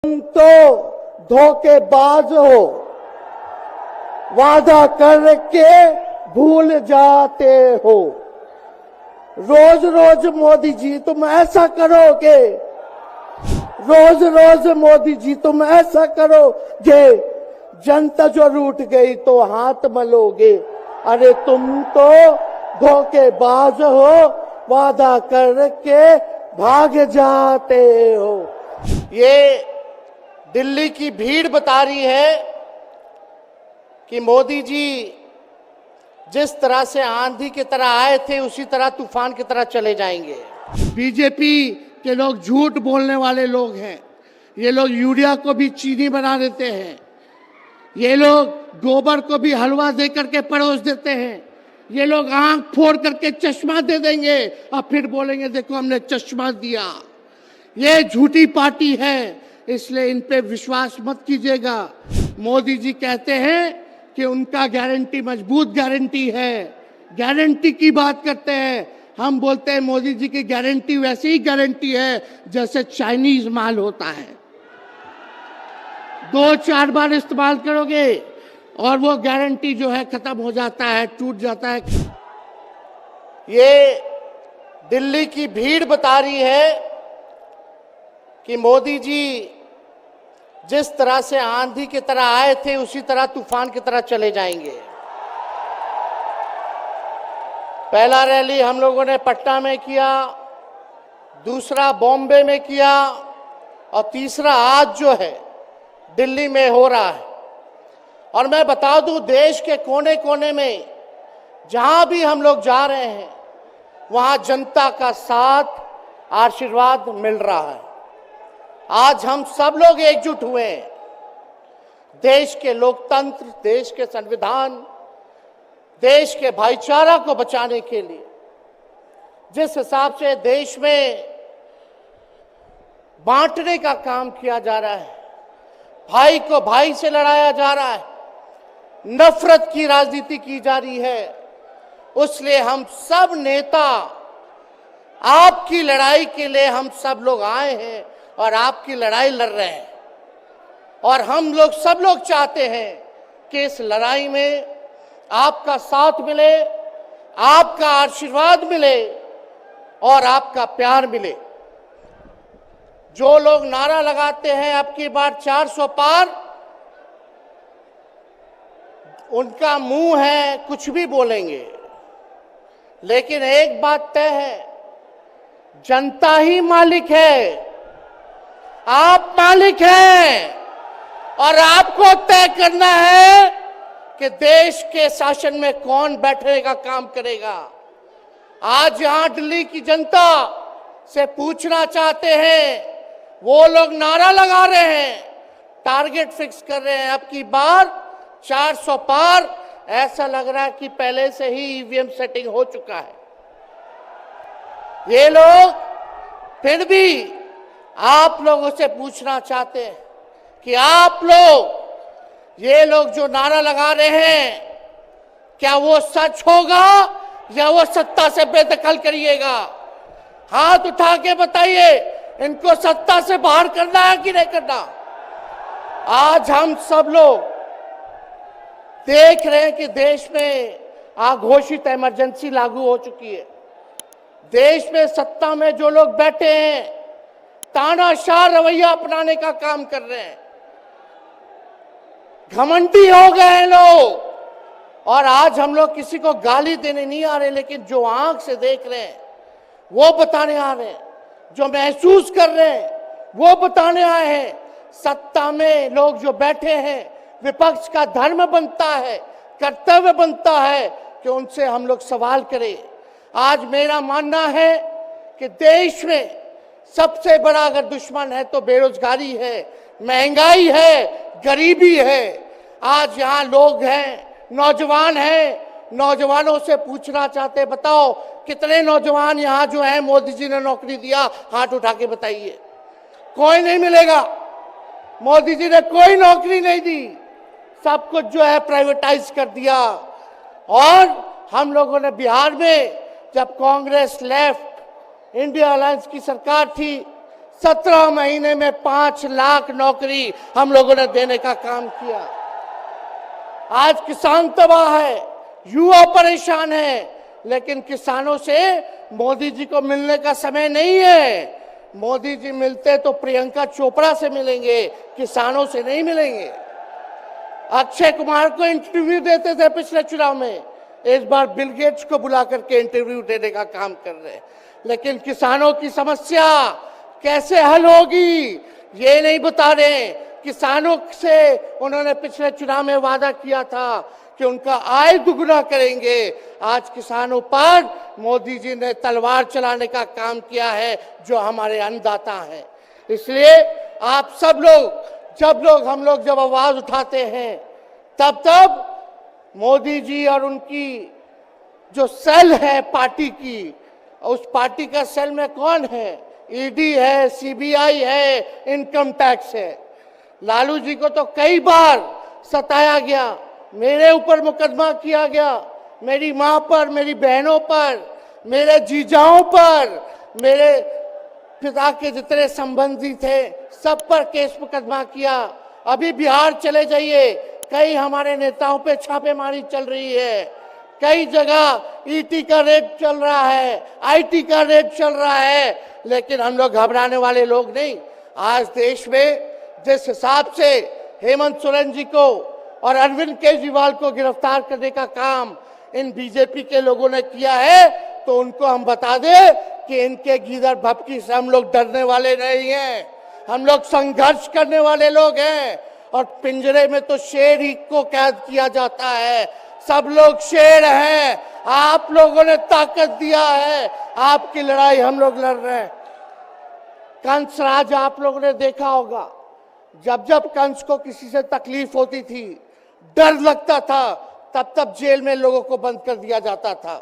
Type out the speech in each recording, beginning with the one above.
तुम तो धोखेबाज हो, वादा करके भूल जाते हो। रोज रोज मोदी जी तुम ऐसा करोगे, रोज रोज मोदी जी तुम ऐसा करोगे, जनता जो रूठ गई तो हाथ मलोगे। अरे तुम तो धोखेबाज हो, वादा करके भाग जाते हो। ये दिल्ली की भीड़ बता रही है कि मोदी जी जिस तरह से आंधी की तरह आए थे उसी तरह तूफान की तरह चले जाएंगे। बीजेपी के लोग झूठ बोलने वाले लोग हैं। ये लोग यूरिया को भी चीनी बना देते हैं, ये लोग गोबर को भी हलवा दे करके परोस देते हैं, ये लोग आंख फोड़ करके चश्मा दे देंगे और फिर बोलेंगे देखो हमने चश्मा दिया। ये झूठी पार्टी है, इसलिए इन पे विश्वास मत कीजिएगा। मोदी जी कहते हैं कि उनका गारंटी मजबूत गारंटी है, गारंटी की बात करते हैं। हम बोलते हैं मोदी जी की गारंटी वैसे ही गारंटी है जैसे चाइनीज माल होता है, 2-4 बार इस्तेमाल करोगे और वो गारंटी जो है खत्म हो जाता है, टूट जाता है। ये दिल्ली की भीड़ बता रही है कि मोदी जी जिस तरह से आंधी की तरह आए थे उसी तरह तूफान की तरह चले जाएंगे। पहला रैली हम लोगों ने पटना में किया, दूसरा बॉम्बे में किया और तीसरा आज जो है दिल्ली में हो रहा है। और मैं बता दूं, देश के कोने कोने में जहां भी हम लोग जा रहे हैं वहां जनता का साथ, आशीर्वाद मिल रहा है। आज हम सब लोग एकजुट हुए हैं देश के लोकतंत्र, देश के संविधान, देश के भाईचारा को बचाने के लिए। जिस हिसाब से देश में बांटने का काम किया जा रहा है, भाई को भाई से लड़ाया जा रहा है, नफरत की राजनीति की जा रही है, उसलिए हम सब नेता आपकी लड़ाई के लिए हम सब लोग आए हैं और आपकी लड़ाई लड़ रहे हैं। और हम लोग सब लोग चाहते हैं कि इस लड़ाई में आपका साथ मिले, आपका आशीर्वाद मिले और आपका प्यार मिले। जो लोग नारा लगाते हैं अब की बार 400 पार, उनका मुंह है कुछ भी बोलेंगे, लेकिन एक बात तय है, जनता ही मालिक है, आप मालिक हैं और आपको तय करना है कि देश के शासन में कौन बैठने का काम करेगा। आज यहां दिल्ली की जनता से पूछना चाहते हैं, वो लोग नारा लगा रहे हैं, टारगेट फिक्स कर रहे हैं अब की बार 400 पार। ऐसा लग रहा है कि पहले से ही ईवीएम सेटिंग हो चुका है। ये लोग फिर भी आप लोगों से पूछना चाहते हैं कि आप लोग, ये लोग जो नारा लगा रहे हैं, क्या वो सच होगा या वो सत्ता से बेदखल करिएगा? हाथ उठा के बताइए, इनको सत्ता से बाहर करना है कि नहीं करना? आज हम सब लोग देख रहे हैं कि देश में अघोषित इमरजेंसी लागू हो चुकी है। देश में सत्ता में जो लोग बैठे हैं तानाशाह रवैया अपनाने का काम कर रहे हैं, घमंडी हो गए हैं लोग। और आज हम लोग किसी को गाली देने नहीं आ रहे, लेकिन जो आंख से देख रहे हैं वो बताने आ रहे हैं, जो महसूस कर रहे हैं वो बताने आए हैं। सत्ता में लोग जो बैठे हैं, विपक्ष का धर्म बनता है, कर्तव्य बनता है कि उनसे हम लोग सवाल करें। आज मेरा मानना है कि देश में सबसे बड़ा अगर दुश्मन है तो बेरोजगारी है, महंगाई है, गरीबी है। आज यहाँ लोग हैं, नौजवान हैं, नौजवानों से पूछना चाहते, बताओ कितने नौजवान यहाँ जो हैं मोदी जी ने नौकरी दिया? हाथ उठा के बताइए। कोई नहीं मिलेगा, मोदी जी ने कोई नौकरी नहीं दी, सब कुछ जो है प्राइवेटाइज कर दिया। और हम लोगों ने बिहार में जब कांग्रेस लेफ्ट इंडिया अलायंस की सरकार थी, 17 महीने में 5 लाख नौकरी हम लोगों ने देने का काम किया। आज किसान तबाह है, युवा परेशान है, लेकिन किसानों से मोदी जी को मिलने का समय नहीं है। मोदी जी मिलते तो प्रियंका चोपड़ा से मिलेंगे, किसानों से नहीं मिलेंगे। अक्षय कुमार को इंटरव्यू देते थे पिछले चुनाव में, इस बार बिल गेट्स को बुला करके इंटरव्यू देने का काम कर रहे हैं। लेकिन किसानों की समस्या कैसे हल होगी ये नहीं बता रहे। किसानों से उन्होंने पिछले चुनाव में वादा किया था कि उनका आय दुगुना करेंगे। आज किसानों पर मोदी जी ने तलवार चलाने का काम किया है, जो हमारे अन्नदाता हैं। इसलिए आप सब लोग हम लोग जब आवाज उठाते हैं, तब मोदी जी और उनकी जो सेल है पार्टी की, उस पार्टी का सेल में कौन है? ईडी है, सीबीआई है, इनकम टैक्स है। लालू जी को तो कई बार सताया गया, मेरे ऊपर मुकदमा किया गया, मेरी मां पर, मेरी बहनों पर, मेरे जीजाओं पर, मेरे पिता के जितने संबंधी थे सब पर केस मुकदमा किया। अभी बिहार चले जाइए, कई हमारे नेताओं पे छापेमारी चल रही है, कई जगह ईटी का रेड चल रहा है, आईटी का रेड चल रहा है, लेकिन हम लोग घबराने वाले लोग नहीं। आज देश में जिस हिसाब से हेमंत सोरेन जी को और अरविंद केजरीवाल को गिरफ्तार करने का काम इन बीजेपी के लोगों ने किया है, तो उनको हम बता दें कि इनके गीदड़ भपकी से हम लोग डरने वाले नहीं हैं। हम लोग संघर्ष करने वाले लोग हैं। और पिंजरे में तो शेर ही को कैद किया जाता है, सब लोग शेर हैं। आप लोगों ने ताकत दिया है, आपकी लड़ाई हम लोग लड़ रहे हैं। कंस राज आप लोगों ने देखा होगा, जब कंस को किसी से तकलीफ होती थी, डर लगता था, तब जेल में लोगों को बंद कर दिया जाता था।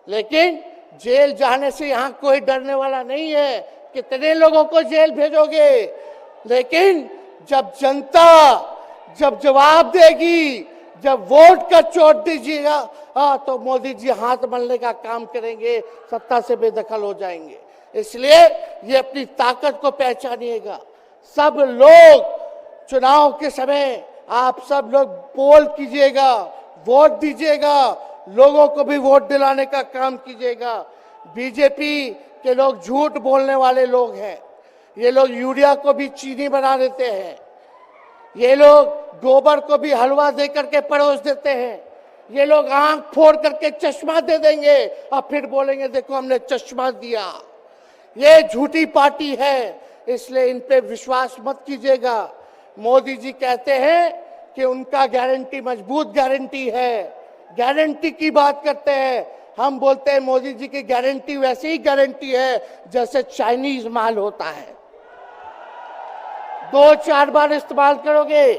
लेकिन जेल जाने से यहाँ कोई डरने वाला नहीं है। कितने लोगों को जेल भेजोगे? लेकिन जब जनता जब जवाब देगी, जब वोट का चोट दीजिएगा, तो मोदी जी हाथ मलने का काम करेंगे, सत्ता से बेदखल हो जाएंगे। इसलिए ये अपनी ताकत को पहचानिएगा। सब लोग चुनाव के समय आप सब लोग पोल कीजिएगा, वोट दीजिएगा, लोगों को भी वोट दिलाने का काम कीजिएगा। बीजेपी के लोग झूठ बोलने वाले लोग हैं। ये लोग यूरिया को भी चीनी बना देते हैं, ये लोग गोबर को भी हलवा दे करके परोस देते हैं, ये लोग आंख फोड़ करके चश्मा दे देंगे और फिर बोलेंगे देखो हमने चश्मा दिया। ये झूठी पार्टी है, इसलिए इन पे विश्वास मत कीजिएगा। मोदी जी कहते हैं कि उनका गारंटी मजबूत गारंटी है, गारंटी की बात करते हैं। हम बोलते हैं मोदी जी की गारंटी वैसी ही गारंटी है जैसे चाइनीज माल होता है, 2-4 बार इस्तेमाल करोगे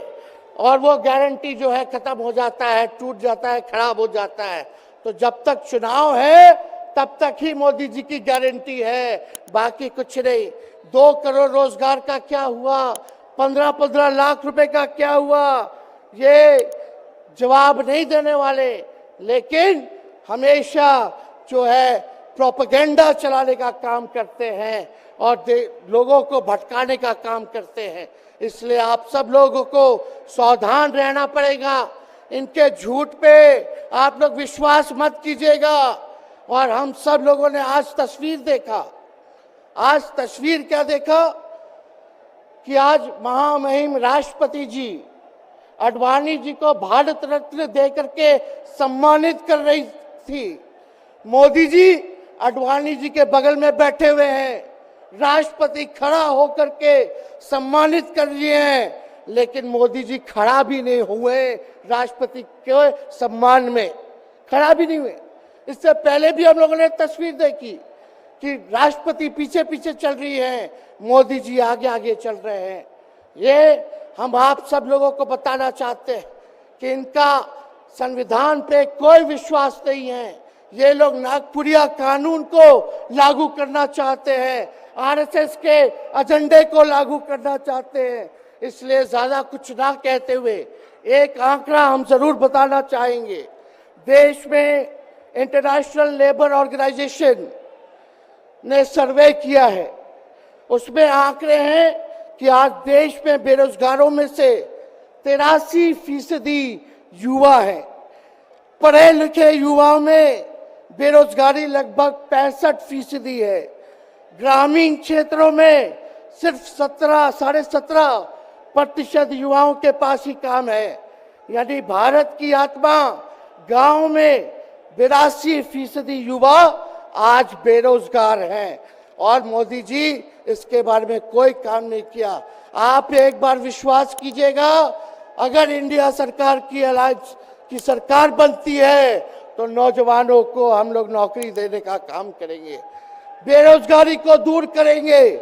और वो गारंटी जो है खत्म हो जाता है, टूट जाता है, खराब हो जाता है। तो जब तक चुनाव है तब तक ही मोदी जी की गारंटी है, बाकी कुछ नहीं। 2 करोड़ रोजगार का क्या हुआ, 15-15 लाख रुपए का क्या हुआ, ये जवाब नहीं देने वाले, लेकिन हमेशा जो है प्रोपेगेंडा चलाने का काम करते हैं और लोगों को भटकाने का काम करते हैं। इसलिए आप सब लोगों को सावधान रहना पड़ेगा। इनके झूठ पे आप लोग विश्वास मत कीजिएगा। और हम सब लोगों ने आज तस्वीर देखा, आज तस्वीर क्या देखा कि आज महामहिम राष्ट्रपति जी आडवाणी जी को भारत रत्न देकर के सम्मानित कर रही थी। मोदी जी आडवाणी जी के बगल में बैठे हुए हैं, राष्ट्रपति खड़ा होकर के सम्मानित कर लिए हैं, लेकिन मोदी जी खड़ा भी नहीं हुए राष्ट्रपति के सम्मान में, खड़ा भी नहीं हुए। इससे पहले भी हम लोगों ने तस्वीर देखी कि राष्ट्रपति पीछे पीछे चल रही है, मोदी जी आगे आगे चल रहे हैं। ये हम आप सब लोगों को बताना चाहते हैं कि इनका संविधान पे कोई विश्वास नहीं है। ये लोग नागपुरिया कानून को लागू करना चाहते हैं, आरएसएस के एजेंडे को लागू करना चाहते हैं। इसलिए ज्यादा कुछ ना कहते हुए एक आंकड़ा हम जरूर बताना चाहेंगे। देश में इंटरनेशनल लेबर ऑर्गेनाइजेशन ने सर्वे किया है उसमें आंकड़े हैं कि आज देश में बेरोजगारों में से 83% युवा है। पढ़े लिखे युवाओं में बेरोजगारी लगभग 65% है। ग्रामीण क्षेत्रों में सिर्फ 17.5% युवाओं के पास ही काम है। यानी भारत की आत्मा गांव में 82% युवा आज बेरोजगार हैं और मोदी जी इसके बारे में कोई काम नहीं किया। आप एक बार विश्वास कीजिएगा, अगर इंडिया सरकार की अलायंस की सरकार बनती है तो नौजवानों को हम लोग नौकरी देने का काम करेंगे, बेरोजगारी को दूर करेंगे,